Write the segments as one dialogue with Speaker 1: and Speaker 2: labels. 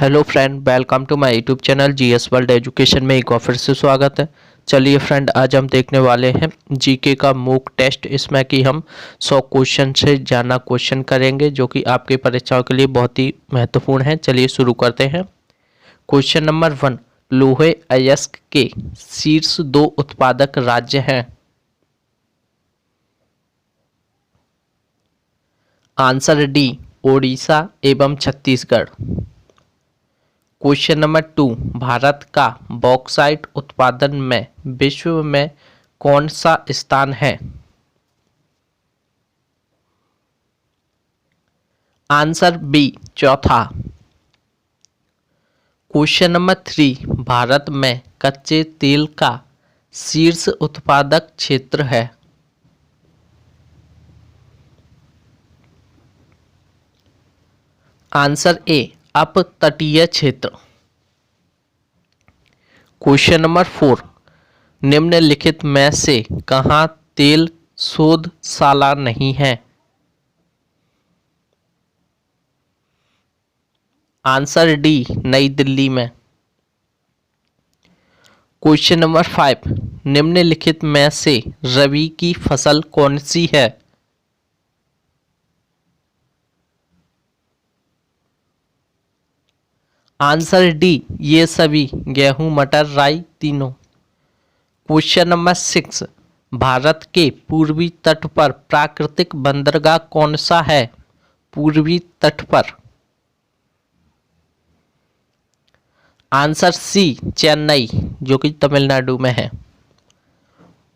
Speaker 1: Hello friend, welcome to my YouTube channel GS world education में एक बार फिर से स्वागत है। चलिए फ्रेंड, आज हम देखने वाले हैं जीके का मॉक टेस्ट। इसमें कि हम 100 क्वेश्चन से ज़्यादा क्वेश्चन करेंगे जो कि आपकी परीक्षाओं के लिए बहुत ही महत्वपूर्ण है। चलिए शुरू करते हैं। क्वेश्चन नंबर 1, लोहे अयस्क के शीर्ष 2 उत्पादक राज्य हैं। आंसर डी, ओडिशा एवं छत्तीसगढ़। क्वेश्चन नंबर 2, भारत का बॉक्साइट उत्पादन में विश्व में कौन सा स्थान है। आंसर बी, चौथा। क्वेश्चन नंबर 3, भारत में कच्चे तेल का शीर्ष उत्पादक क्षेत्र है। आंसर ए, अपतटीय क्षेत्र। क्वेश्चन नंबर 4, निम्नलिखित में से कहाँ तेल शोधशाला नहीं है। आंसर डी, नई दिल्ली में। क्वेश्चन नंबर 5, निम्नलिखित में से रबी की फसल कौन सी है। आंसर डी, ये सभी, गेहूं, मटर, राई, तीनों। क्वेश्चन नंबर 6, भारत के पूर्वी तट पर प्राकृतिक बंदरगाह कौन सा है। पूर्वी तट पर। आंसर सी, चेन्नई, जो कि तमिलनाडु में है।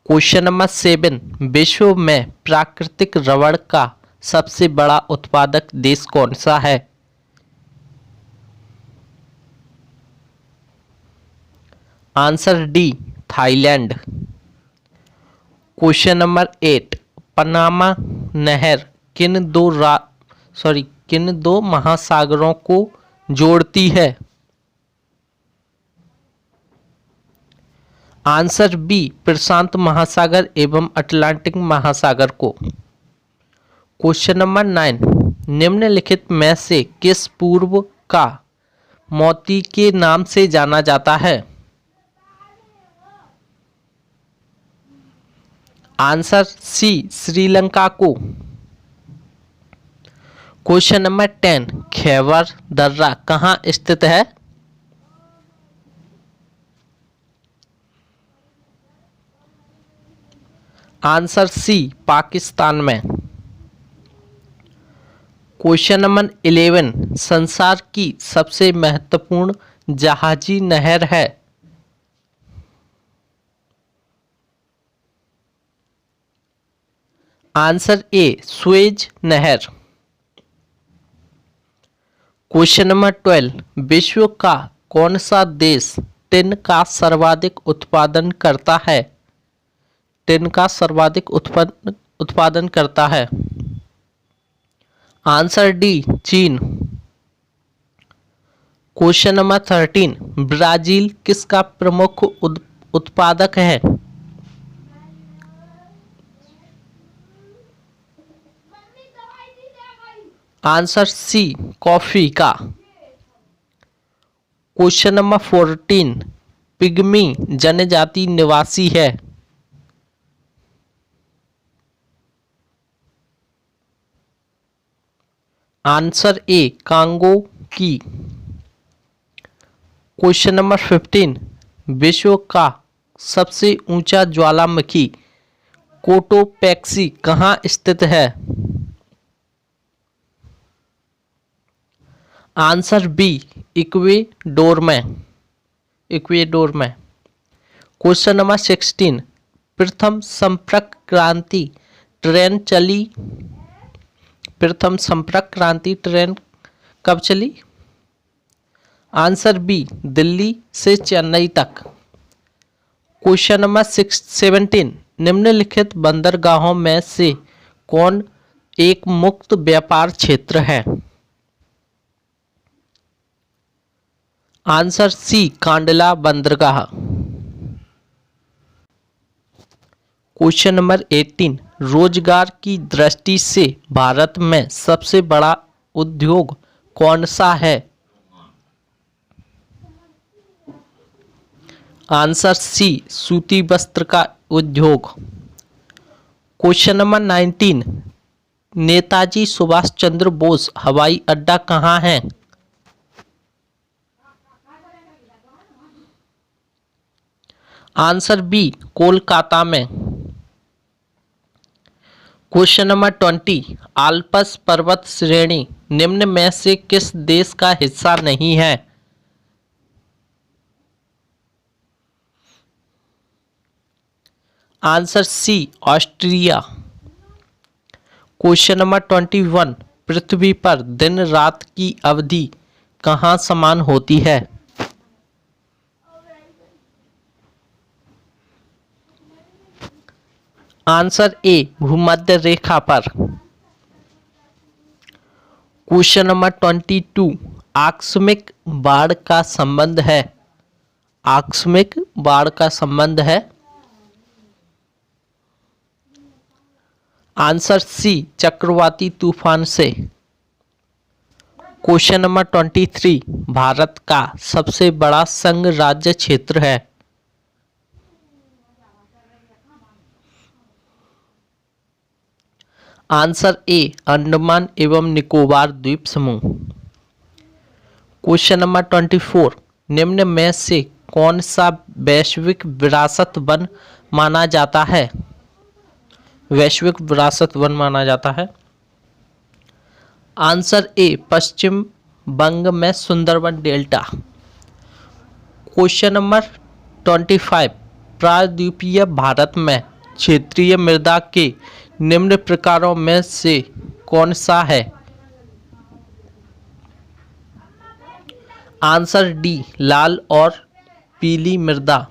Speaker 1: क्वेश्चन नंबर 7, विश्व में प्राकृतिक रबड़ का सबसे बड़ा उत्पादक देश कौन सा है। Answer D, Thailand. Question number 8, Panama नहर किन दो महासागरों को जोड़ती है। आंसर बी, प्रशांत महासागर एवं अटलांटिक महासागर को। क्वेश्चन नंबर 9, निम्नलिखित में से किस पूर्व का मोती के नाम से जाना जाता है। आंसर सी, श्रीलंका को। क्वेश्चन नंबर 10, खैबर दर्रा कहाँ स्थित है। आंसर सी, पाकिस्तान में। क्वेश्चन नंबर 11, संसार की सबसे महत्वपूर्ण जहाजी नहर है। आंसर ए, सुएज नहर। क्वेश्चन नंबर 12, विश्व का कौन सा देश टिन का सर्वाधिक उत्पादन करता है। टिन का सर्वाधिक उत्पादन करता है। आंसर डी, चीन। क्वेश्चन नंबर 13, ब्राजील किसका प्रमुख उत्पादक है। आंसर सी, कॉफी का। क्वेश्चन नंबर 14, पिग्मी जनजाति निवासी है। आंसर ए, कांगो की। क्वेश्चन नंबर 15, विश्व का सबसे ऊंचा ज्वालामुखी कोटोपैक्सी कहाँ स्थित है। आंसर बी, इक्वेडोर में। क्वेश्चन नंबर 16, प्रथम संपर्क क्रांति ट्रेन कब चली। आंसर बी, दिल्ली से चेन्नई तक। क्वेश्चन नंबर 17, निम्नलिखित बंदरगाहों में से कौन एक मुक्त व्यापार क्षेत्र है। आंसर सी, कांडला बंदरगाह। क्वेश्चन नंबर 18, रोजगार की दृष्टि से भारत में सबसे बड़ा उद्योग कौन सा है। आंसर सी सूती वस्त्र का उद्योग। क्वेश्चन नंबर 19, नेताजी सुभाष चंद्र बोस हवाई अड्डा कहाँ है? आंसर बी कोलकाता में। क्वेश्चन नंबर 20, आल्प्स पर्वत श्रेणी निम्न में से किस देश का हिस्सा नहीं है? Answer C Austria. Question number 21, पृथ्वी पर दिन रात की अवधि कहाँ समान होती है? आंसर ए भूमध्य रेखा पर। क्वेश्चन नंबर 22, आकस्मिक बाढ़ का संबंध है। आकस्मिक बाढ़ का संबंध है। आंसर सी चक्रवाती तूफान से। क्वेश्चन नंबर 23, भारत का सबसे बड़ा संघ राज्य क्षेत्र है। आंसर ए अंडमान एवं निकोबार द्वीप समूह। क्वेश्चन नंबर 24, निम्न में से कौन सा वैश्विक विरासत वन माना जाता है? वैश्विक विरासत वन माना जाता है। आंसर ए पश्चिम बंग में सुंदरबन डेल्टा। क्वेश्चन नंबर 25, प्रायद्वीपीय भारत में क्षेत्रीय मृदा के निम्न प्रकारों में से कौन सा है? आंसर डी लाल और पीली मृदा।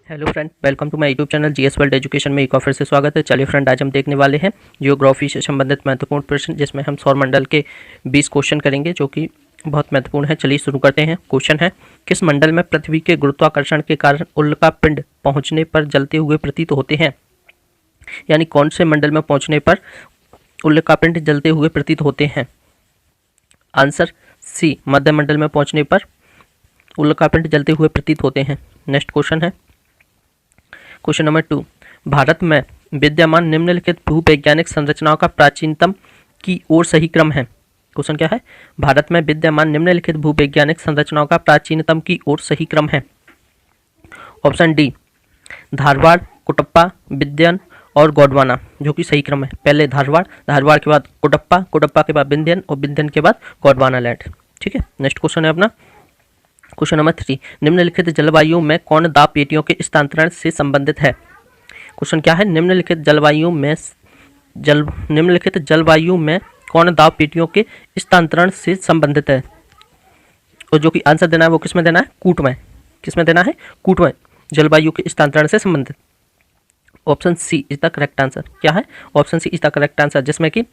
Speaker 1: Hello friend, welcome to my YouTube channel GS world education में एक बार फिर से स्वागत है। चलिए फ्रेंड, आज हम देखने वाले हैं जियोग्राफी से संबंधित महत्वपूर्ण प्रश्न, जिसमें हम सौरमंडल के 20 क्वेश्चन करेंगे, जो कि बहुत महत्वपूर्ण है। चलिए शुरू करते हैं। क्वेश्चन है, किस मंडल में पृथ्वी के गुरुत्वाकर्षण के कारण उल्का पिंड पहुंचने पर जलते हुए प्रतीत होते हैं? यानी कौन से मंडल में पहुंचने पर उल्का पिंड जलते हुए प्रतीत होते हैं? आंसर सी मध्य मंडल में पहुंचने पर उल्का पिंड जलते हुए प्रतीत होते हैं। नेक्स्ट क्वेश्चन है, क्वेश्चन नंबर 2, भारत में विद्यमान निम्नलिखित भूवैज्ञानिक संरचनाओं का प्राचीनतम की ओर सही क्रम है। क्वेश्चन क्या है? भारत में विद्यमान निम्नलिखित भूवैज्ञानिक संरचनाओं का प्राचीनतम की ओर सही क्रम है। ऑप्शन डी धारवाड़, कुटप्पा, विंध्यन और गोंडवाना, जो कि सही क्रम है। पहले धारवाड़, धारवाड़ के बाद कुटप्पा, कुटप्पा के बाद विंध्यन और विंध्यन के बाद गोंडवाना लैंड। ठीक है। नेक्स्ट क्वेश्चन है अपना क्वेश्चन नंबर 3, निम्नलिखित जलवायु में कौन दाब पेटियों के स्थानांतरण से संबंधित है? क्वेश्चन क्या है? निम्नलिखित जलवायु में कौन दाब पेटियों के स्थानांतरण से संबंधित है? और जो कि आंसर देना है वो किसमें देना है? कूट में। किसमें देना है? कूट में। जलवायु के स्थानांतरण से संबंधित। Option C is the correct answer. क्या है? Option C is the correct answer, जिसमें कि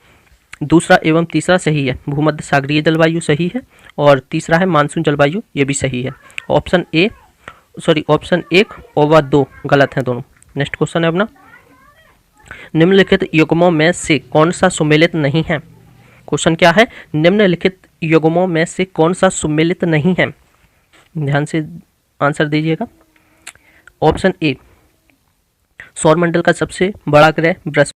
Speaker 1: दूसरा एवं तीसरा सही है। भूमध्य सागरीय जलवायु सही है और तीसरा है मानसून जलवायु, ये भी सही है। ऑप्शन 1 और 2 गलत हैं दोनों। नेक्स्ट क्वेश्चन है अपना, निम्नलिखित युग्मों में से कौन सा सुमेलित नहीं है? क्वेश्चन क्या है? निम्नलिखित युग्मों में से कौन सा सुमेलित नहीं है? ध्यान से आंसर दीजिएगा। ऑप्शन ए सौरमंडल का सबसे बड़ा ग्रह बृहस्पति।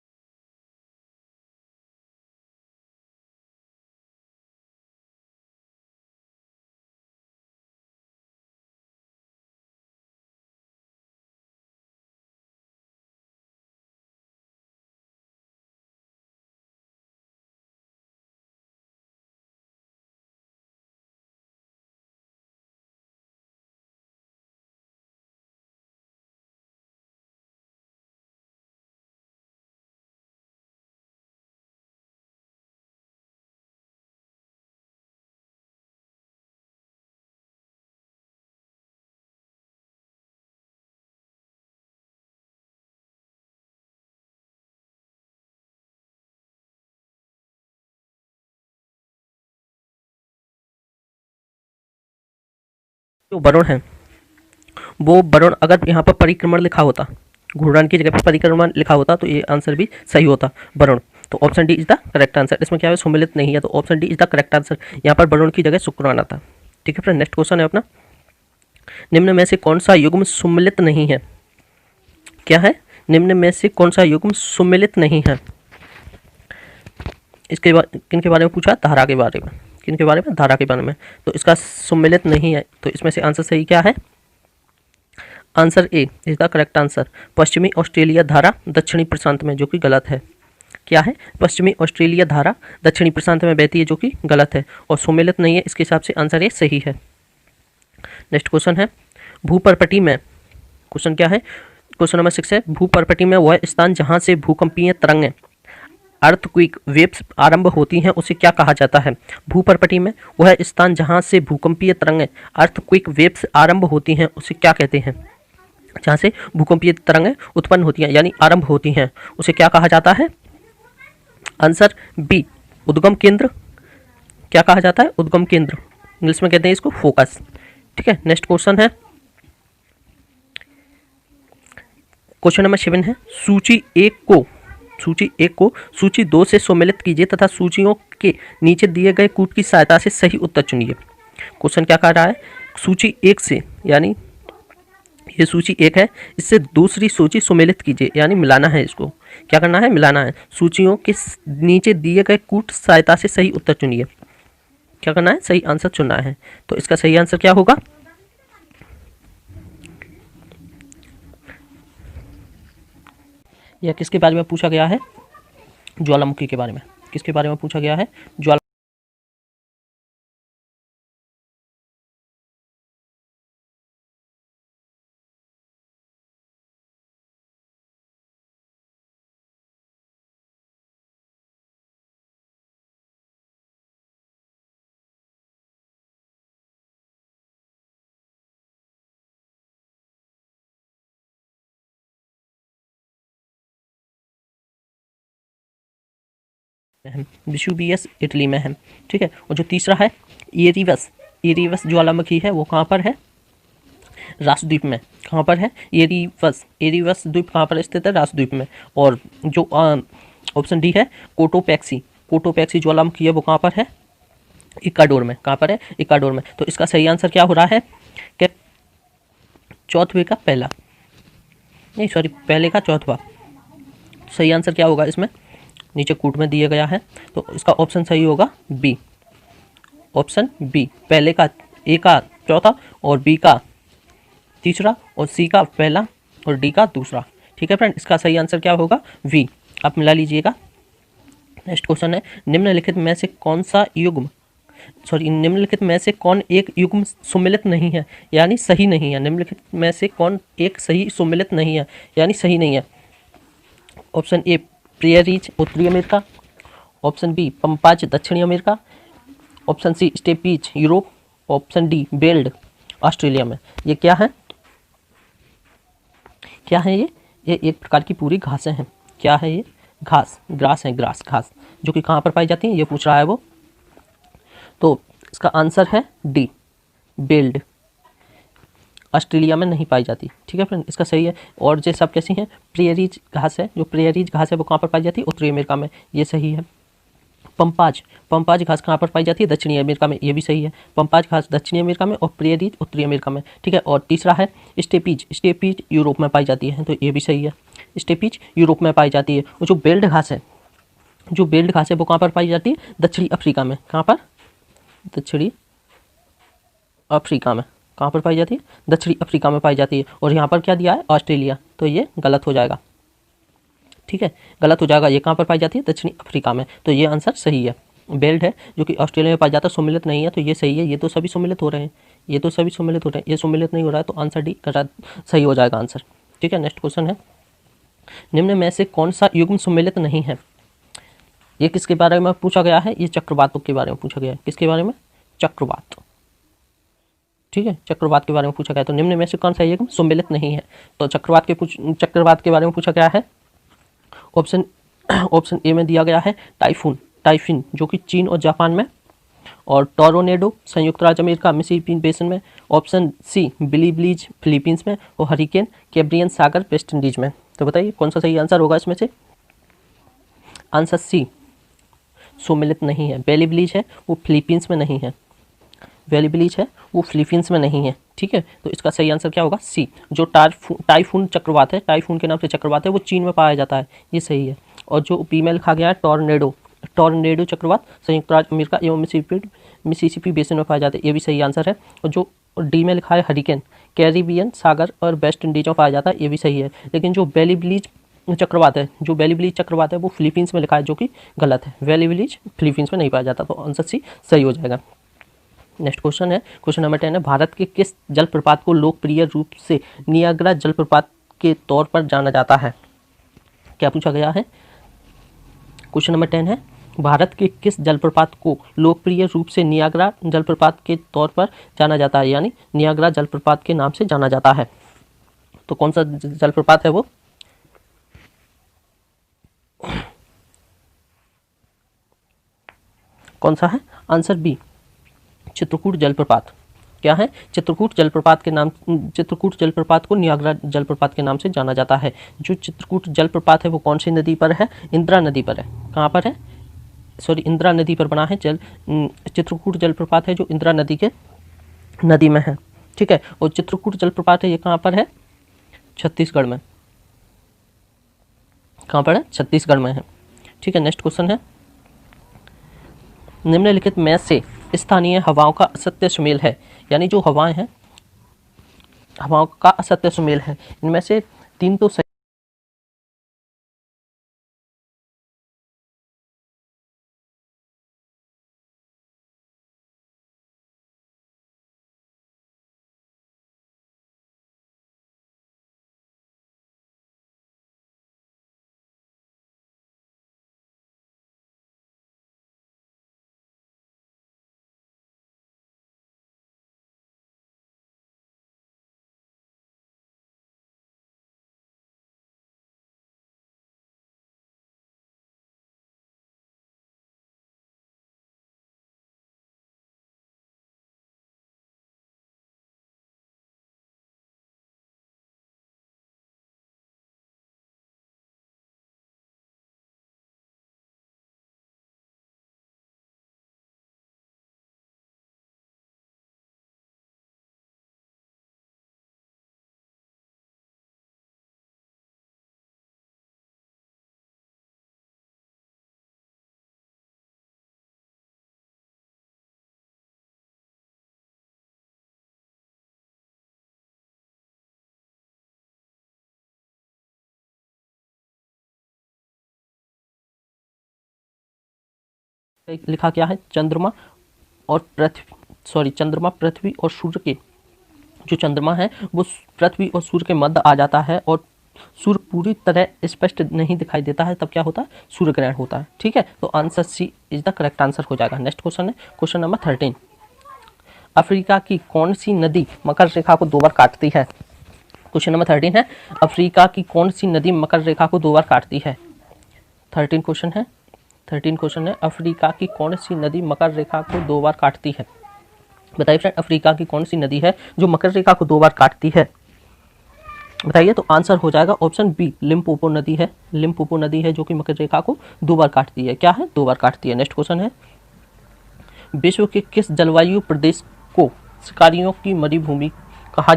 Speaker 1: जो वरुण है वो वरुण, अगर यहाँ पर परिक्रमण लिखा होता, घूर्णन की जगह पर परिक्रमण लिखा होता तो ये आंसर भी सही होता, वरुण। तो option D is the correct answer. इसमें क्या है? सुमेलित नहीं है, तो option D is the correct answer. यहाँ पर वरुण की जगह शुक्र आना था। ठीक है फ्रेंड। नेक्स्ट क्वेश्चन है अपना निम्न में से कौन सा युग्म सुमेलित नहीं है? क्या है? निम्न में से कौन सा युग्म सुमेलित नहीं है? इसके बाद किनके बारे में पूछा? धारा के बारे में। किनके बारे में? धारा के बारे में। तो इसका सुमेलित नहीं है, तो इसमें से आंसर सही क्या है? Answer A is the correct answer. पश्चिमी ऑस्ट्रेलिया धारा दक्षिणी प्रशांत में, जो कि गलत है। क्या है? पश्चिमी ऑस्ट्रेलिया धारा दक्षिणी प्रशांत में बहती है, जो कि गलत है और सुमेलित नहीं है। इसके हिसाब से आंसर ए सही है। नेक्स्ट क्वेश्चन है भूपर्पटी में। क्वेश्चन क्या है? क्वेश्चन नंबर 6 है भूपर्पटी में वह स्थान जहां से भूकंपीय तरंगें अर्थक्वेक वेव्स आरंभ होती हैं उसे क्या कहा जाता है? भूपर्पटी में वह स्थान जहां से भूकंपीय तरंगें अर्थक्वेक वेव्स आरंभ होती हैं उसे क्या कहते हैं? जहां से भूकंपीय तरंगें उत्पन्न होती हैं यानी आरंभ होती हैं उसे क्या कहा जाता है? आंसर बी उद्गम केंद्र। क्या कहा जाता है? उद्गम केंद्र। इंग्लिश में कहते हैं इसको फोकस। ठीक है। नेक्स्ट क्वेश्चन है क्वेश्चन नंबर 7 है सूची 1 को सूची 2 से सम्मिलित कीजिए तथा सूचियों के नीचे दिए गए कूट की सहायता से सही उत्तर चुनिए। क्वेश्चन क्या कह रहा है? सूची 1 से, यानी ये सूची 1 है, इससे दूसरी सूची सम्मिलित कीजिए, यानी मिलाना है। इसको क्या करना है? मिलाना है। सूचियों के नीचे दिए गए कूट सहायता से सही उत्तर चुनिए। क्या करना है? सही आंसर चुनना है। तो इसका सही आंसर क्या होगा? यह किसके बारे में पूछा गया है? ज्वालामुखी के बारे में। किसके बारे में पूछा गया है? ज्वाला विसुवियस इटली में है। ठीक है। और जो तीसरा है एरीवस ज्वालामुखी है, वो कहाँ पर है? रासद्वीप में। कहाँ पर है? एरीवस द्वीप कहाँ पर स्थित है? रासद्वीप में। और जो ऑप्शन डी है कोटोपैक्सी ज्वालामुखी है, वो कहाँ पर है? इक्वाडोर में। कहाँ पर है? इक्वाडोर में। तो इसका सही आंसर क्या हो रहा है? कि चौथवे का पहला, नहीं सॉरी, पहले का चौथवा। सही आंसर क्या होगा इसमें? नीचे कूट में दिया गया है, तो इसका ऑप्शन सही होगा बी। ऑप्शन बी, पहले का ए का चौथा और बी का तीसरा और सी का पहला और डी का दूसरा। ठीक है फ्रेंड, इसका सही आंसर क्या होगा? वी। आप मिला लीजिएगा। नेक्स्ट क्वेश्चन है निम्नलिखित में से कौन एक युग्म सम्मिलित नहीं है, यानी सही नहीं है? निम्नलिखित में से कौन एक सही सम्मिलित नहीं है, यानी सही नहीं है? ऑप्शन ए प्रियरीज उत्तरी अमेरिका, ऑप्शन बी पंपाज दक्षिणी America, option C steppes Europe, option D veld Australia में। ये क्या है? क्या है ये एक प्रकार की पूरी घासें हैं। क्या है ये? ग्रास है, घास जो कि कहाँ पर पाई जाती है, ये पूछ रहा है वो। तो इसका आंसर है डी बेल्ड, ऑस्ट्रेलिया में नहीं पाई जाती। ठीक है फ्रेंड, इसका सही है। और ये सब कैसी हैं? प्रियरीज घास है। जो प्रियरीज घास है वो कहाँ पर पाई जाती है? उत्तरी अमेरिका में। ये सही है। पंपाज घास कहाँ पर पाई जाती है? दक्षिणी अमेरिका में। ये भी सही है। पंपाज घास दक्षिणी अमेरिका में और प्रियरीज उत्तरी अमेरिका में। ठीक है। और तीसरा है स्टेपीज यूरोप में पाई जाती है, तो ये भी सही है। स्टेपीज यूरोप में पाई जाती है। और जो बेल्ट घास है वो कहाँ पर पाई जाती है? दक्षिणी अफ्रीका में। कहाँ पर? दक्षिणी अफ्रीका में। कहाँ पर पाई जाती है? दक्षिणी अफ्रीका में पाई जाती है। और यहाँ पर क्या दिया है? ऑस्ट्रेलिया। तो ये गलत हो जाएगा। ठीक है, गलत हो जाएगा। ये कहाँ पर पाई जाती है? दक्षिणी अफ्रीका में। तो ये आंसर सही है। बेल्ट है जो कि ऑस्ट्रेलिया में पाया जाता है, सम्मिलित नहीं है, तो ये सही है। ये तो सभी सम्मिलित हो रहे हैं, ये सम्मिलित नहीं हो रहा है, तो आंसर डी सही हो जाएगा आंसर। ठीक है। नेक्स्ट क्वेश्चन है निम्न में से कौन सा युग्म सम्मिलित नहीं है? ये किसके बारे में पूछा गया है? ये चक्रवातों के बारे में पूछा गया है। किसके बारे में? चक्रवात। ठीक है, चक्रवात के बारे में पूछा गया। तो निम्न में से कौन सा युग्म सम्मिलित नहीं है? तो चक्रवात के बारे में पूछा गया है। ऑप्शन ए में दिया गया है टाइफून जो कि चीन और जापान में, और टोर्नेडो संयुक्त राज्य अमेरिका मिसिसिपी बेसिन में, ऑप्शन सी बिलीब्लीज फिलीपींस में, और हरिकेन कैब्रियन सागर वेस्ट इंडीज में। तो बताइए कौन सा सही आंसर होगा इसमें से? आंसर सी सम्मिलित नहीं है। बेलीब्लीज है वो फिलीपींस में नहीं है। वैली ब्लीच है वो फिलीपींस में नहीं है, ठीक है। तो इसका सही आंसर क्या होगा? सी। जो टाइफून चक्रवात है, टाइफून के नाम से चक्रवात है, वो चीन में पाया जाता है, ये सही है। और जो बी में लिखा गया है टॉर्नेडो चक्रवात संयुक्त राज्य अमेरिका एवं मिसिसिपी बेसिन में पाया जाता है, ये भी सही आंसर है। और जो डी में लिखा है हरिकेन कैरिबियन सागर और वेस्ट इंडीज में पाया जाता है, ये भी सही है। लेकिन जो वैली ब्लीच चक्रवात है वो फिलीपींस में लिखा है, जो कि गलत है। वैली ब्लीच फिलीपींस में नहीं पाया जाता, तो आंसर सी सही हो जाएगा। नेक्स्ट क्वेश्चन है, क्वेश्चन नंबर 10 है, भारत के किस जलप्रपात को लोकप्रिय रूप से नियाग्रा जलप्रपात के तौर पर जाना जाता है? क्या पूछा गया है? क्वेश्चन नंबर 10 है, भारत के किस जलप्रपात को लोकप्रिय रूप से नियाग्रा जलप्रपात के तौर पर जाना जाता है, यानी नियाग्रा जलप्रपात के नाम से जाना जाता है। तो कौन सा जलप्रपात है वो? कौन सा है? आंसर बी, चित्रकूट जलप्रपात। क्या है? चित्रकूट जलप्रपात को नियाग्रा जलप्रपात के नाम से जाना जाता है। जो चित्रकूट जलप्रपात है वो कौन सी नदी पर है? इंदिरा नदी पर है। कहाँ पर है? सॉरी, इंदिरा नदी पर बना है। चित्रकूट जलप्रपात है जो इंदिरा नदी में है, ठीक है। और चित्रकूट जलप्रपात है ये कहाँ पर है? छत्तीसगढ़ में। कहाँ पर है? छत्तीसगढ़ में है, ठीक है। नेक्स्ट क्वेश्चन है, निम्नलिखित में से स्थानीय हवाओं का असत्य सुमेल है, यानी जो हवाएं हैं हवाओं का असत्य सुमेल है, इनमें से 3 तो सही। लिखा क्या है? चंद्रमा पृथ्वी और सूर्य के, जो चंद्रमा है वो पृथ्वी और सूर्य के मध्य आ जाता है और सूर्य पूरी तरह स्पष्ट नहीं दिखाई देता है, तब क्या होता है? सूर्य ग्रहण होता है, ठीक है। तो answer C is the correct answer हो जाएगा। नेक्स्ट क्वेश्चन है, क्वेश्चन नंबर 13, अफ्रीका की कौन सी नदी मकर रेखा को 2 बार काटती है? क्वेश्चन नंबर 13 है, अफ्रीका की कौन सी नदी मकर रेखा को 2 बार काटती है? 13 क्वेश्चन है, अफ्रीका की कौन सी नदी मकर रेखा को 2 बार काटती है? बताइए फ्रेंड, अफ्रीका की कौन सी नदी है जो मकर रेखा को 2 बार काटती है? बताइए। तो आंसर हो जाएगा ऑप्शन बी, लिम्पोपो नदी है। लिम्पोपो नदी है जो कि मकर रेखा को 2 बार काटती है। क्या है? 2 बार काटती है। नेक्स्ट क्वेश्चन है, विश्व के किस जलवायु प्रदेश को शिकारियों की मरुभूमि कहा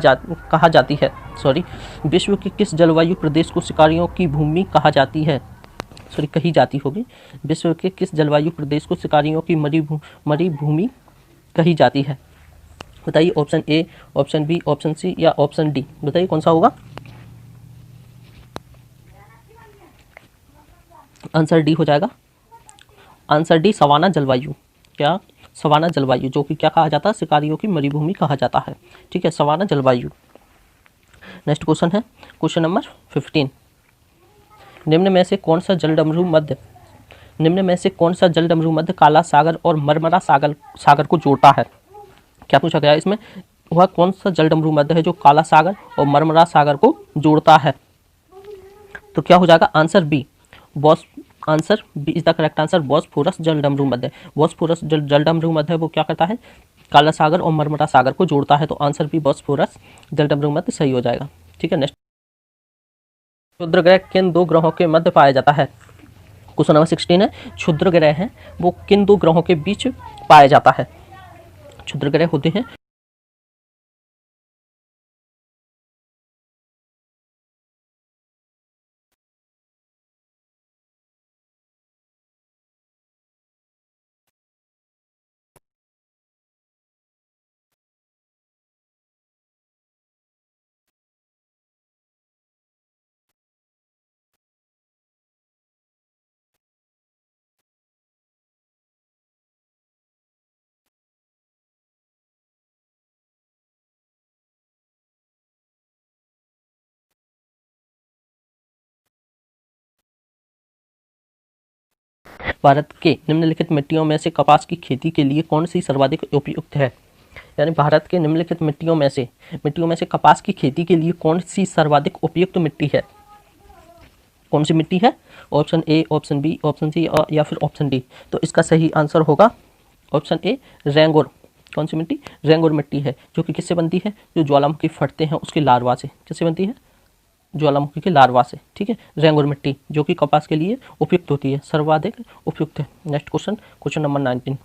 Speaker 1: जाती है? सॉरी, विश्व के किस जलवायु प्रदेश को शिकारियों की भूमि कहा जाती है? सॉरी, कही जाती होगी। विश्व के किस जलवायु प्रदेश को शिकारियों की मरुभूमि कही जाती है? बताइए। Option A, option B, option C या ऑप्शन डी? बताइए कौन सा होगा? आंसर डी हो जाएगा। आंसर डी, सवाना जलवायु। क्या? सवाना जलवायु, जो कि क्या कहा जाता है? शिकारियों की मरुभूमि कहा जाता है, ठीक है, सवाना जलवायु। नेक्स्ट क्वेश्चन है, क्वेश्चन नंबर 15, निम्न में से कौन सा जलडमरू मध्य काला सागर और मरमरा सागर को जोड़ता है? क्या पूछा गया इसमें? वह कौन सा जलडमरू मध्य है जो काला सागर और मरमरा सागर को जोड़ता है? तो क्या हो जाएगा? Answer B, answer B is the correct answer, Bosphorus जलडमरू मध्य। बॉस्फोरस जलडमरू मध्य वो क्या करता है? काला सागर और मरमरा सागर को जोड़ता है। तो आंसर बी, बॉस्फोरस जलडमरू मध्य सही हो जाएगा, ठीक है। नेक्स्ट, क्षुद्र ग्रह किन 2 ग्रहों के मध्य पाया जाता है? क्वेश्चन नंबर 16 है, क्षुद्र ग्रह है वो किन 2 ग्रहों के बीच पाया जाता है? क्षुद्रग्रह होते हैं। भारत के निम्नलिखित मिट्टियों में से कपास की खेती के लिए कौन सी सर्वाधिक उपयुक्त है? यानी भारत के निम्नलिखित मिट्टियों में से कपास की खेती के लिए कौन सी सर्वाधिक उपयुक्त मिट्टी है? कौन सी मिट्टी है? Option A, option B, option C या फिर ऑप्शन डी। तो इसका सही आंसर होगा ऑप्शन ए, रेंगुर। कौन सी मिट्टी? रेंगुर मिट्टी है, जो कि किससे बनती है? जो ज्वालामुखी फटते हैं उसके लार्वा से। किससे बनती है? ज्वालामुखी के लार्वा से। ठीक है, रेंगुर मिट्टी जो कि कपास के लिए उपयुक्त होती है, सर्वाधिक उपयुक्त है। Next question number 19।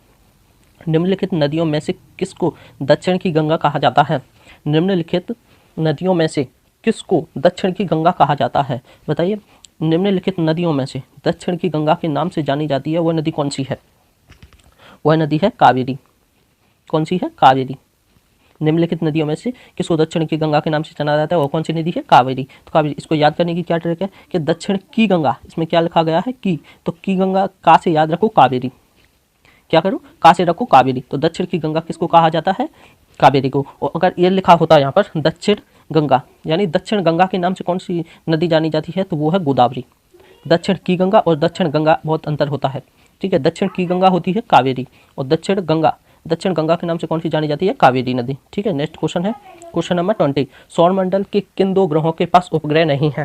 Speaker 1: निम्नलिखित नदियों में से किसको दक्षिण की गंगा कहा जाता है? निम्नलिखित नदियों में से किसको दक्षिण की गंगा कहा जाता है? बताइए, निम्नलिखित नदियों में से दक्षिण की गंगा के नाम से जानी जाती है वह नदी कौन सी है? वह नदी है कावेरी। कौन सी है? कावेरी। निम्नलिखित नदियों में से किसको दक्षिण की गंगा के नाम से जाना जाता है? वो कौन सी नदी है? कावेरी। तो कावेरी, इसको याद करने की क्या ट्रिक है कि दक्षिण की गंगा, इसमें क्या लिखा गया है? की। तो की गंगा का से याद रखो कावेरी। क्या करो? का से रखो कावेरी। तो दक्षिण की गंगा किसको कहा जाता है? कावेरी को। और अगर ये लिखा होता है यहाँ पर दक्षिण गंगा, यानी दक्षिण गंगा के नाम से कौन सी नदी जानी जाती है? तो वो है गोदावरी। दक्षिण की गंगा और दक्षिण गंगा बहुत अंतर होता है। ठीक है, दक्षिण की गंगा होती है कावेरी और दक्षिण गंगा के नाम से कौन सी जानी जाती है? कावेरी नदी। ठीक है, नेक्स्ट क्वेश्चन है क्वेश्चन नंबर 20। सौरमंडल के किन दो ग्रहों के पास उपग्रह नहीं है?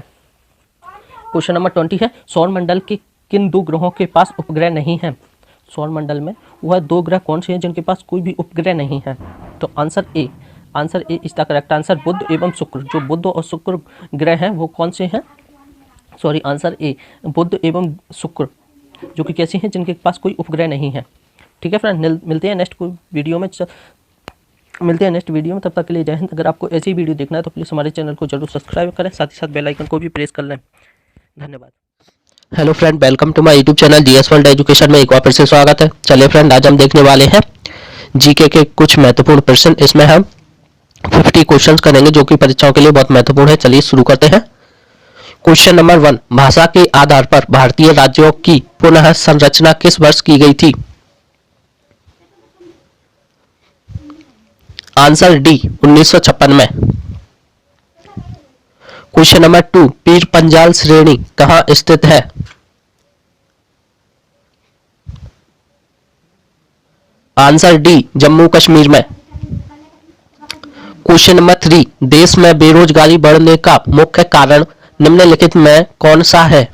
Speaker 1: क्वेश्चन नंबर 20 है, सौरमंडल के किन दो ग्रहों के पास उपग्रह नहीं है? सौरमंडल में वह दो ग्रह कौन से हैं जिनके पास कोई भी उपग्रह नहीं है? तो answer A is the correct answer, बुध एवं शुक्र। जो बुध और शुक्र ग्रह हैं वो कौन से हैं? सॉरी, आंसर ए, बुध एवं शुक्र, जो कि कैसे हैं? जिनके पास कोई उपग्रह नहीं है। ठीक है फ्रेंड, मिलते हैं नेक्स्ट वीडियो में। तब तक के लिए जय हिंद। अगर आपको ऐसी वीडियो देखना है तो प्लीज़ हमारे चैनल को जरूर सब्सक्राइब करें, साथ ही साथ बेल आइकन को भी प्रेस कर लें। धन्यवाद। Hello friend, welcome to my YouTube channel GS world education में एक बार फिर से स्वागत है। चलिए फ्रेंड, आज हम देखने वाले हैं जीके के कुछ महत्वपूर्ण प्रश्न। इसमें हम 50 क्वेश्चंस करेंगे जो कि परीक्षाओं के लिए बहुत महत्वपूर्ण है। चलिए शुरू करते हैं। क्वेश्चन नंबर 1, भाषा के आधार पर भारतीय राज्यों की पुनः संरचना किस वर्ष की गई थी? आंसर डी, 1956 में। क्वेश्चन नंबर 2, पीर पंजाल श्रेणी कहां स्थित है? आंसर डी, जम्मू कश्मीर में। क्वेश्चन नंबर 3, देश में बेरोजगारी बढ़ने का मुख्य कारण निम्नलिखित में कौन सा है?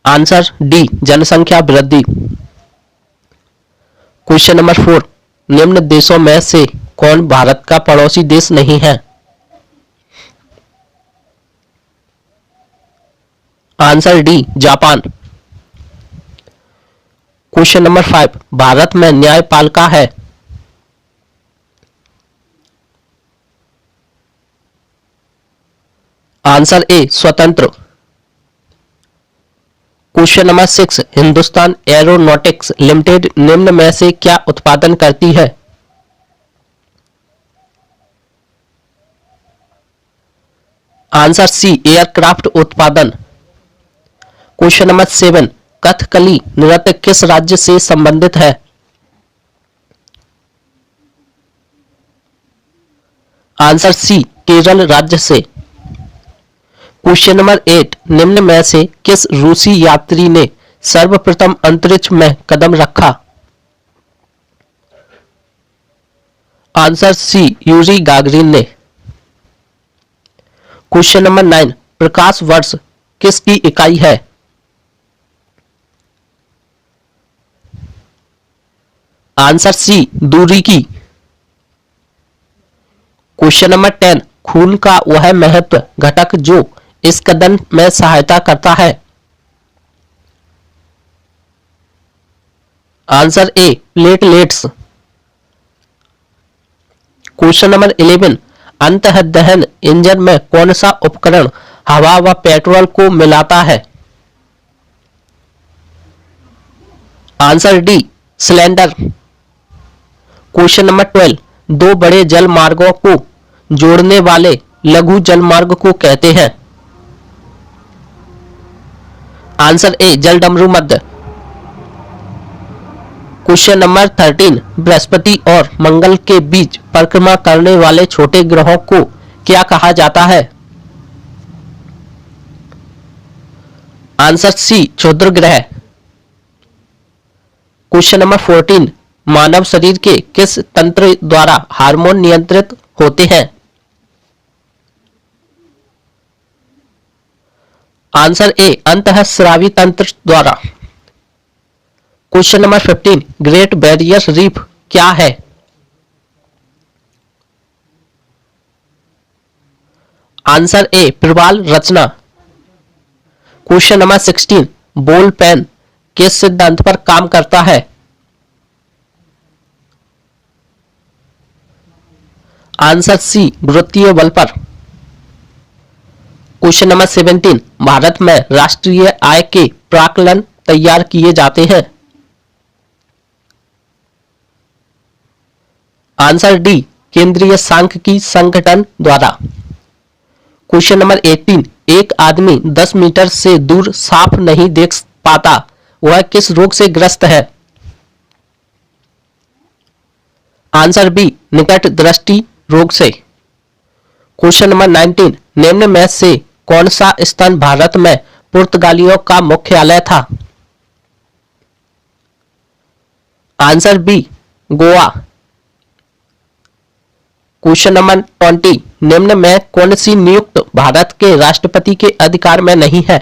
Speaker 1: आंसर डी, जनसंख्या वृद्धि। क्वेश्चन नंबर 4, निम्न देशों में से कौन भारत का पड़ोसी देश नहीं है? Answer D, Japan. Question number 5, Bharat में न्यायपालिका है? आंसर ए, स्वतंत्र। Question number 6, Hindustan aeronautics limited निम्न में से क्या उत्पादन करती है? आंसर सी, एयरक्राफ्ट उत्पादन। क्वेश्चन नंबर 7, कथकली नृत्य किस राज्य से संबंधित है? आंसर सी, केरल राज्य से। क्वेश्चन नंबर 8, निम्न में से किस रूसी यात्री ने सर्वप्रथम अंतरिक्ष में कदम रखा? आंसर सी, यूरी गागरिन ने। क्वेश्चन नंबर 9, प्रकाश वर्ष किसकी इकाई है? आंसर सी, दूरी की। क्वेश्चन नंबर 10, खून का वह महत्व घटक जो इस कदम में सहायता करता है? आंसर ए प्लेटलेट्स। क्वेश्चन नंबर 11, अंतः दहन इंजन में कौन सा उपकरण हवा व पेट्रोल को मिलाता है? Answer D cylinder. Question number 12, दो बड़े जल मार्गों को जोड़ने वाले लघु जल मार्ग को कहते हैं? आंसर ए जलडमरू मध्य। क्वेश्चन नंबर 13, बृहस्पति और मंगल के बीच परिक्रमा करने वाले छोटे ग्रहों को क्या कहा जाता है? आंसर सी क्षुद्र ग्रह। क्वेश्चन नंबर 14, मानव शरीर के किस तंत्र द्वारा हार्मोन नियंत्रित होते हैं? आंसर ए अंतःस्रावी तंत्र द्वारा। Question number 15, Great Barrier Reef क्या है? आंसर ए प्रवाल रचना। क्वेश्चन नंबर 16, बॉल पेन किस सिद्धांत पर काम करता है? आंसर सी गुरुत्वीय बल पर। क्वेश्चन नंबर 17, भारत में राष्ट्रीय आय के प्राक्कलन तैयार किए जाते हैं? आंसर डी केंद्रीय सांख्यिकी संगठन द्वारा। क्वेश्चन नंबर 18, एक आदमी 10 मीटर से दूर साफ नहीं देख पाता, वह किस रोग से ग्रस्त है? आंसर बी निकट दृष्टि रोग से। क्वेश्चन नंबर 19, निम्न में से कौन सा स्थान भारत में पुर्तगालियों का मुख्यालय था? Answer B Goa. Question number 20, निम्न में कौन सी नियुक्त भारत के राष्ट्रपति के अधिकार में नहीं है?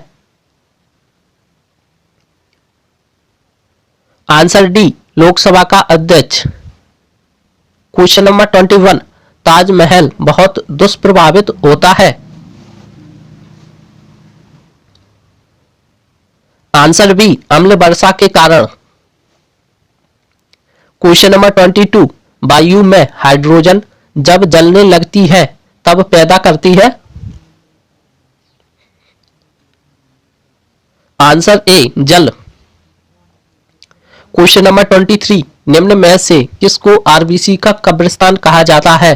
Speaker 1: आंसर डी लोकसभा का अध्यक्ष। क्वेश्चन नंबर 21, ताजमहल बहुत दुष्प्रभावित होता है? आंसर बी अम्ल वर्षा के कारण। क्वेश्चन नंबर 22, वायु में हाइड्रोजन जब जलने लगती है तब पैदा करती है? आंसर ए जल। क्वेश्चन नंबर 23, निम्न में से किसको आरबीसी का कब्रिस्तान कहा जाता है?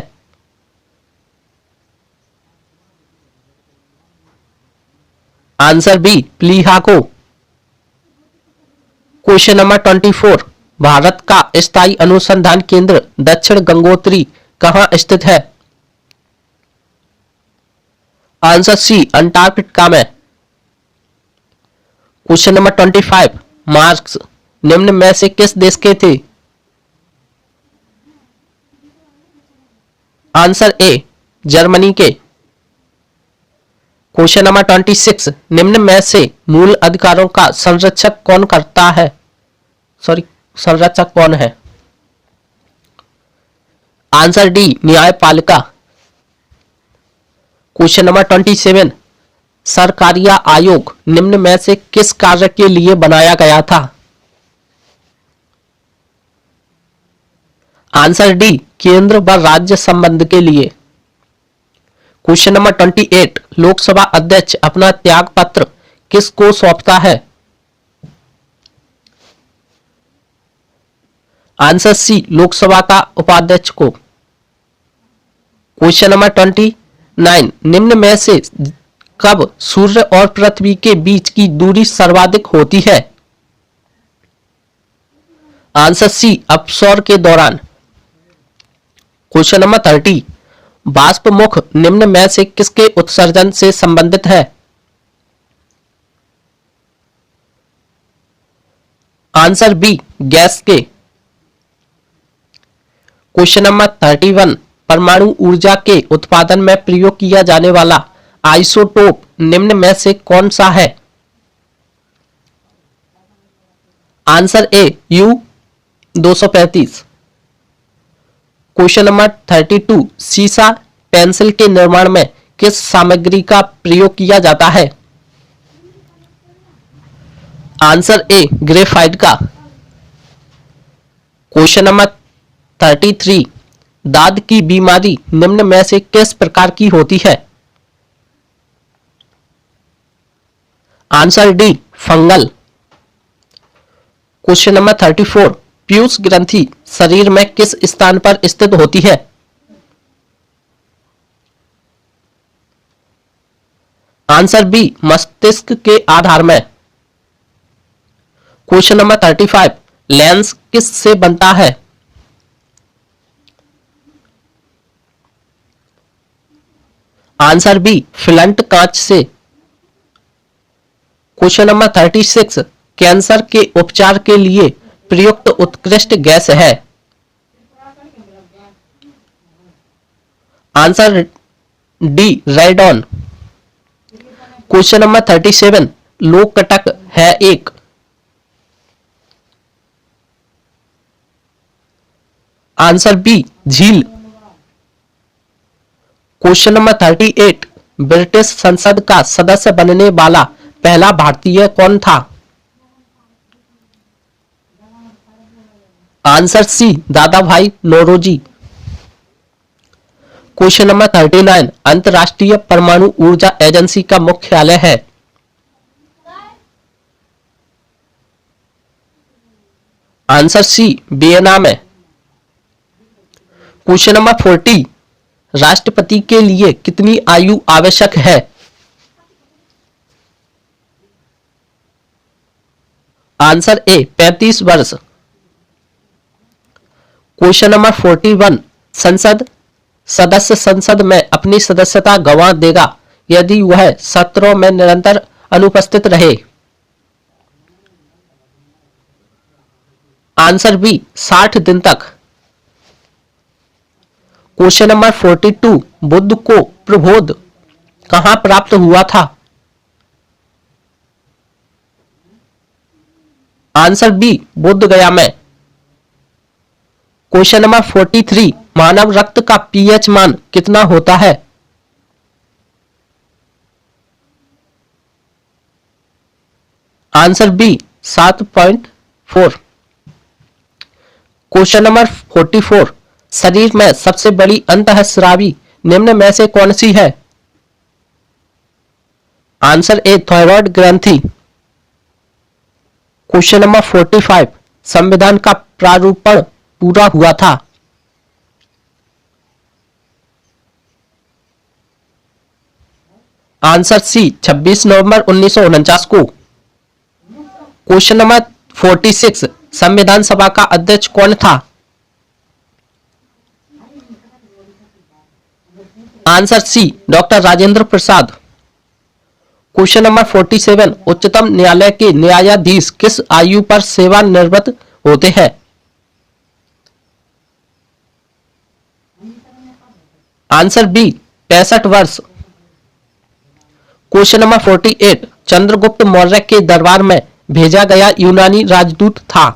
Speaker 1: आंसर बी प्लीहा को। क्वेश्चन नंबर 24, भारत का स्थायी अनुसंधान केंद्र दक्षिण गंगोत्री कहां स्थित है? आंसर सी अंटार्कटिका में। क्वेश्चन नंबर 25, मार्क्स निम्न में से किस देश के थे? आंसर ए जर्मनी के। क्वेश्चन नंबर 26, निम्न में से मूल अधिकारों का संरक्षक कौन करता है? संरक्षक कौन है? आंसर डी न्यायपालिका। क्वेश्चन नंबर 27, सरकारिया आयोग निम्न में से किस कार्य के लिए बनाया गया था? आंसर डी केंद्र व राज्य संबंध के लिए। क्वेश्चन नंबर 28, लोकसभा अध्यक्ष अपना त्याग पत्र किसको सौंपता है? आंसर सी लोकसभा का उपाध्यक्ष को। क्वेश्चन नंबर 29, निम्न में से कब सूर्य और पृथ्वी के बीच की दूरी सर्वाधिक होती है? आंसर सी अपसौर के दौरान। क्वेश्चन नंबर 30, बाष्प मुख निम्न में से किसके उत्सर्जन से संबंधित है? आंसर बी गैस के। क्वेश्चन नंबर 31, परमाणु ऊर्जा के उत्पादन में प्रयोग किया जाने वाला आइसोटोप निम्न में से कौन सा है? आंसर ए U-235। क्वेश्चन नंबर 32, सीसा पेंसिल के निर्माण में किस सामग्री का प्रयोग किया जाता है? आंसर ए ग्रेफाइट का। क्वेश्चन नंबर 33, दाद की बीमारी निम्न में से किस प्रकार की होती है? Answer D, fungal. Question number 34, Piyush ग्रंथि शरीर में किस स्थान पर स्थित होती है? आंसर बी, मस्तिष्क के आधार में। क्वेश्चन नंबर 35, लेंस किस से बनता है? आंसर बी, फ्लंट कांच से। क्वेश्चन नंबर 36, कैंसर के उपचार के लिए प्रयुक्त उत्कृष्ट गैस है? Answer D, radon. Question number 37, लोककटक है एक? आंसर बी, झील। क्वेश्चन नंबर 38, ब्रिटिश संसद का सदस्य बनने वाला पहला भारतीय कौन था? आंसर सी, दादा भाई नौरोजी। क्वेश्चन नंबर 39, अंतरराष्ट्रीय परमाणु ऊर्जा एजेंसी का मुख्यालय है? आंसर सी, वियना में। क्वेश्चन नंबर 40, राष्ट्रपति के लिए कितनी आयु आवश्यक है? आंसर ए, 35 वर्ष। क्वेश्चन नंबर 41, संसद सदस्य संसद में अपनी सदस्यता गंवा देगा यदि वह सत्रों में निरंतर अनुपस्थित रहे? आंसर बी, 60 दिन तक। क्वेश्चन नंबर 42, बुद्ध को प्रबोध कहां प्राप्त हुआ था? आंसर बी, बुद्ध गया में। क्वेश्चन नंबर 43, मानव रक्त का पीएच मान कितना होता है? Answer B, 7.4। क्वेश्चन नंबर 44, शरीर में सबसे बड़ी अंतःस्रावी निम्न में से कौन सी है? आंसर ए, थायराइड ग्रंथि। क्वेश्चन नंबर 45, संविधान का प्रारूपण पूरा हुआ था? आंसर सी, 26 नवंबर 1949 को। क्वेश्चन नंबर 46, संविधान सभा का अध्यक्ष कौन था? आंसर सी, doctor Rajendra Prasad. Question number 47, उच्चतम न्यायालय के न्यायाधीश किस आयु पर सेवानिवृत्त होते हैं? आंसर बी, 65 वर्ष। क्वेश्चन नंबर 48, चंद्रगुप्त मौर्य के दरबार में भेजा गया यूनानी राजदूत था?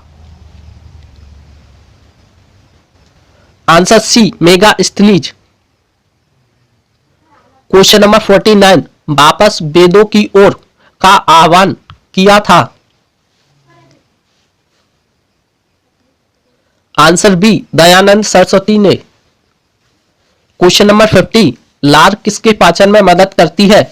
Speaker 1: Answer C, Megasthenes. Question number 49, वापस वेदों की ओर का आह्वान किया था? आंसर बी, दयानंद सरस्वती ने। क्वेश्चन नंबर 50, लार किसके पाचन में मदद करती है?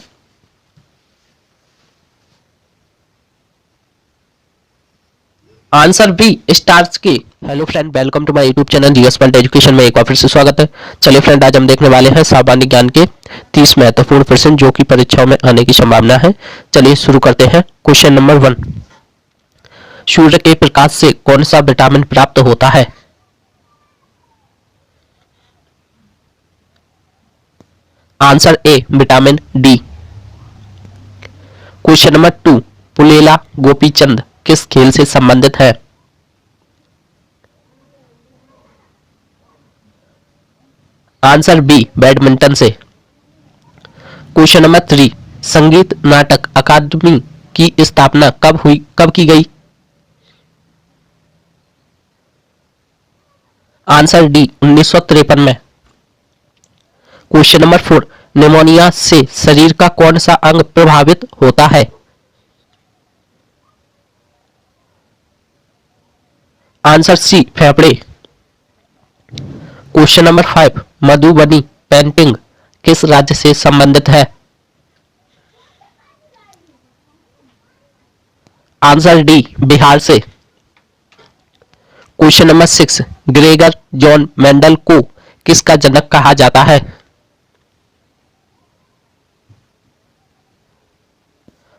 Speaker 1: आंसर बी, स्टार्च के। Hello friend, welcome to my YouTube channel GS world education में एक बार फिर से स्वागत है। चलिए फ्रेंड, आज हम देखने वाले हैं सामान्य ज्ञान के 30 महत्वपूर्ण प्रश्न जो कि परीक्षाओं में आने की संभावना है। चलिए शुरू करते हैं। क्वेश्चन नंबर 1, सूर्य के प्रकाश से कौन सा विटामिन प्राप्त होता है? आंसर ए, vitamin D. Question number 2, Pullela Gopichand किस खेल से संबंधित है? आंसर बी, बैडमिंटन से। क्वेश्चन नंबर 3, संगीत नाटक अकादमी की स्थापना कब की गई? आंसर डी, 1953 में। क्वेश्चन नंबर 4, निमोनिया से शरीर का कौन सा अंग प्रभावित होता है? आंसर सी फेफड़े। क्वेश्चन नंबर 5, मधुबनी पेंटिंग किस राज्य से संबंधित है? आंसर डी बिहार से। Question number 6, Gregor John Mendel को किसका जनक कहा जाता है?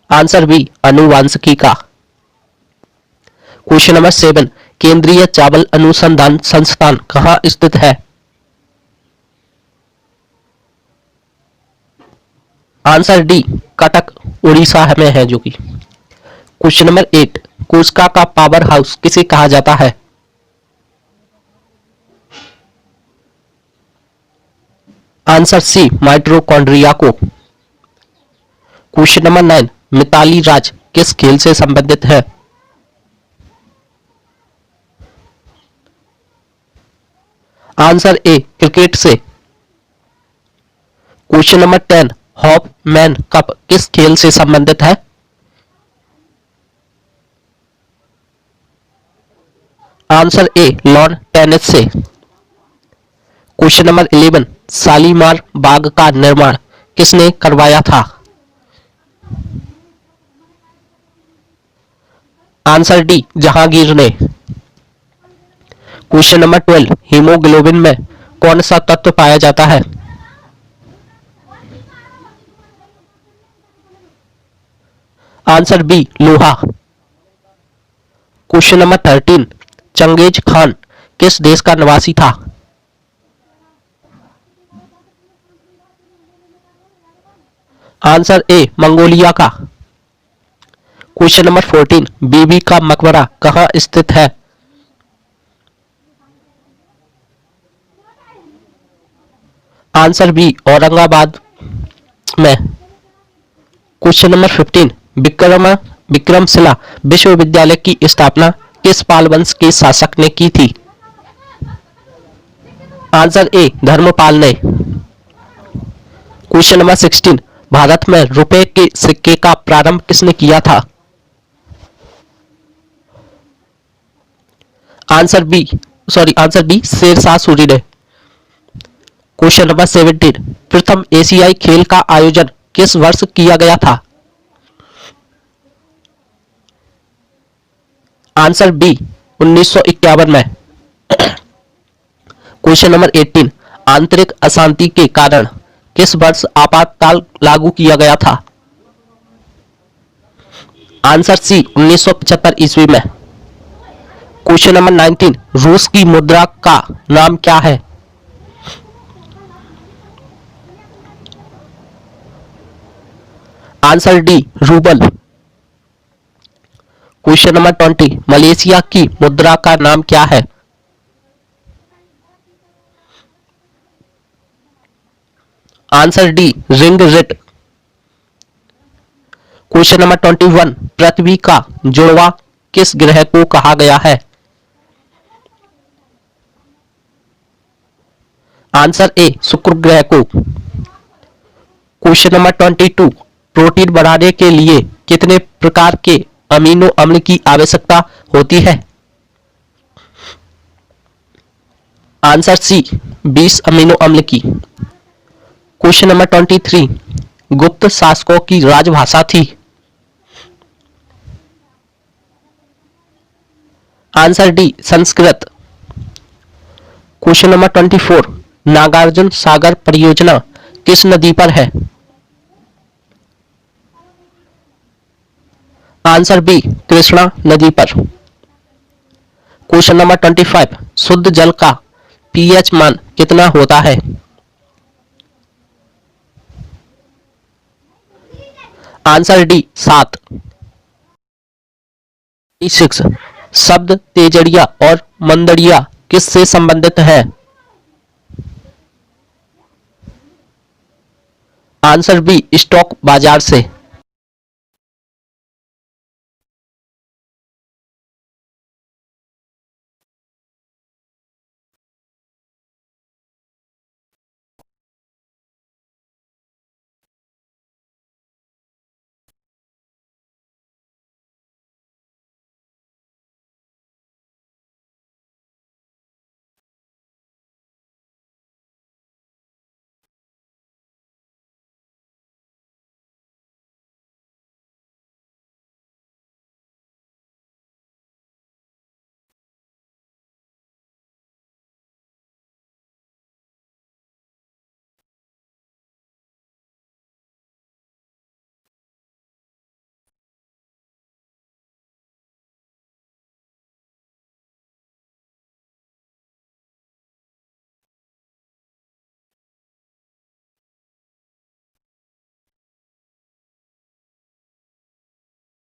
Speaker 1: आंसर बी आनुवांशिकी का। क्वेश्चन नंबर 7, केंद्रीय चावल अनुसंधान संस्थान कहाँ स्थित है? आंसर डी कटक उड़ीसा में है जो कि। क्वेश्चन नंबर 8, कोशिका का पावर हाउस किसे कहा जाता है? आंसर सी माइटोकॉन्ड्रिया को। क्वेश्चन नंबर 9, मिताली राज किस खेल से संबंधित है? आंसर ए क्रिकेट से। क्वेश्चन नंबर 10, हॉफमैन कप किस खेल से संबंधित है? आंसर ए लॉन टेनिस से। क्वेश्चन नंबर 11, शालीमार बाग का निर्माण किसने करवाया था? आंसर डी जहांगीर ने। क्वेश्चन नंबर 12, हीमोग्लोबिन में कौन सा तत्व पाया जाता है? आंसर बी लोहा। क्वेश्चन नंबर 13, चंगेज खान किस देश का निवासी था? आंसर ए मंगोलिया का। क्वेश्चन नंबर 14, बीबी का मकबरा कहाँ स्थित है? आंसर बी औरंगाबाद में। क्वेश्चन नंबर 15, विक्रमशिला विश्वविद्यालय की स्थापना किस पाल वंश के शासक ने की थी? आंसर ए धर्मपाल ने। क्वेश्चन नंबर 16, भारत में रुपए के सिक्के का प्रारंभ किसने किया था? आंसर डी शेरशाह सूरी ने। क्वेश्चन नंबर 17, प्रथम एशियाई खेल का आयोजन किस वर्ष किया गया था? आंसर बी 1951 में। क्वेश्चन नंबर 18, आंतरिक अशांति के कारण किस वर्ष आपातकाल लागू किया गया था? आंसर सी 1975 ईस्वी में। क्वेश्चन नंबर 19, रूस की मुद्रा का नाम क्या है? Answer D rouble. Question number 20, Malaysia की मुद्रा का नाम क्या है? Answer D ringgit. Question number 21, पृथ्वी का जुड़वा किस ग्रह को कहा गया है? आंसर ए शुक्र ग्रह को। क्वेश्चन नंबर 22, प्रोटीन बनाने के लिए कितने प्रकार के अमीनो अम्ल की आवश्यकता होती है? आंसर सी 20 अमीनो अम्ल की। क्वेश्चन नंबर 23, गुप्त शासकों की राजभाषा थी? Answer D Sanskrit. Question number 24, Nagarjuna Sagar परियोजना किस नदी पर है? आंसर बी कृष्णा नदी पर। क्वेश्चन नंबर 25, शुद्ध जल का पीएच मान कितना होता है? Answer D 7। 6, शब्द तेजड़िया और मंदड़िया किससे संबंधित है? आंसर बी स्टॉक बाजार से।